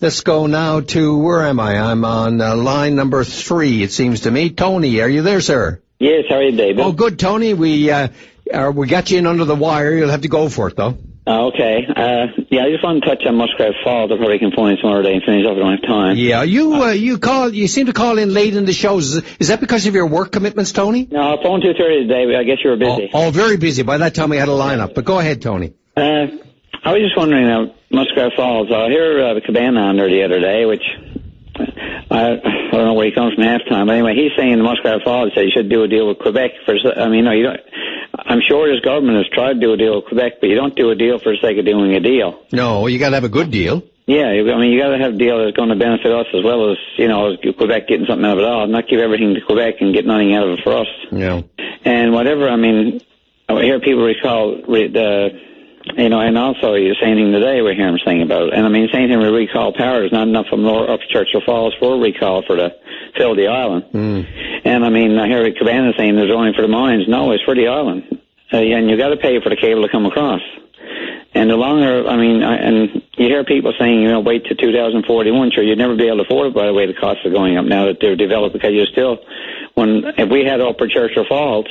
Let's go now to, where am I? I'm on line number 3, it seems to me. Tony, are you there, sir? Yes, how are you, David? Oh, good, Tony. We got you in under the wire. You'll have to go for it, though. Okay. Yeah, I just want to touch on Muskrat Falls. I probably can phone in some other day and finish up. I don't have time. Yeah, you seem to call in late in the shows. Is that because of your work commitments, Tony? No, I phoned 2:30 today, but I guess you were busy. Oh, very busy. By that time we had a lineup. But go ahead, Tony. I was just wondering, Muskrat Falls, I hear the Cabana on there the other day, which I don't know where he comes from halftime, but anyway, he's saying the Muskrat Falls said you should do a deal with Quebec. No, you don't. I'm sure this government has tried to do a deal with Quebec, but you don't do a deal for the sake of doing a deal. No, you got to have a good deal. Yeah, you got to have a deal that's going to benefit us as well as, Quebec getting something out of it all, not give everything to Quebec and get nothing out of it for us. Yeah. And whatever, I hear people recall and also the same thing today we hear him saying about it. And same thing with recall power. There's not enough from lower up Churchill Falls for recall to fill the island. And I hear Cabana saying there's only for the mines. No, it's for the island. And you got to pay for the cable to come across. And the longer, and you hear people saying, wait till 2041. Sure, you'd never be able to afford it by the way the costs are going up now that they're developed, because if we had Upper Churchill Falls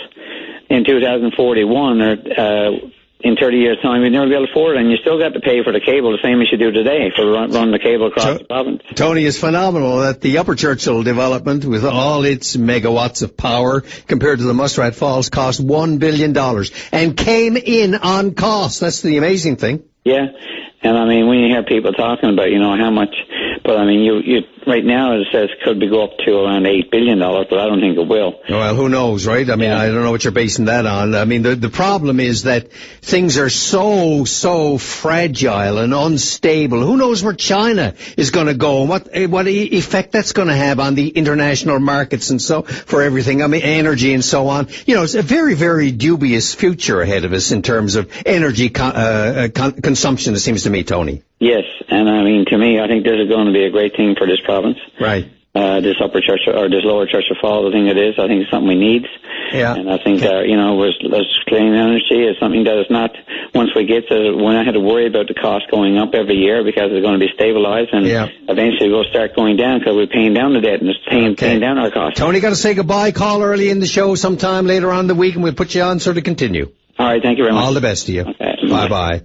in 2041 or in 30 years' time, we'd never be able to afford it, and you still got to pay for the cable the same as you do today for run the cable across the province. Tony, it's phenomenal that the Upper Churchill development, with all its megawatts of power compared to the Muskrat Falls, cost $1 billion and came in on cost. That's the amazing thing. Yeah, and when you hear people talking about, how much, but you right now it says could go up to around $8 billion, but I don't think it will. Well, who knows, right? I don't know what you're basing that on. The problem is that things are so fragile and unstable. Who knows where China is going to go and what effect that's going to have on the international markets and so for everything. Energy and so on. It's a very, very dubious future ahead of us in terms of energy consumption, it seems to me, Tony. Yes, and to me, I think this is going to be a great thing for this province. Right. This Upper Churchill or this Lower Churchill Falls, I think it is. I think it's something we need. Yeah. And I think clean energy is something that is not. Once we get to, when I had to worry about the cost going up every year because it's going to be stabilized, and eventually we'll start going down because we're paying down the debt and it's paying down our costs. Tony, got to say goodbye. Call early in the show sometime later on in the week, and we'll put you on so to continue. All right. Thank you very much. All the best to you. Okay. Bye bye.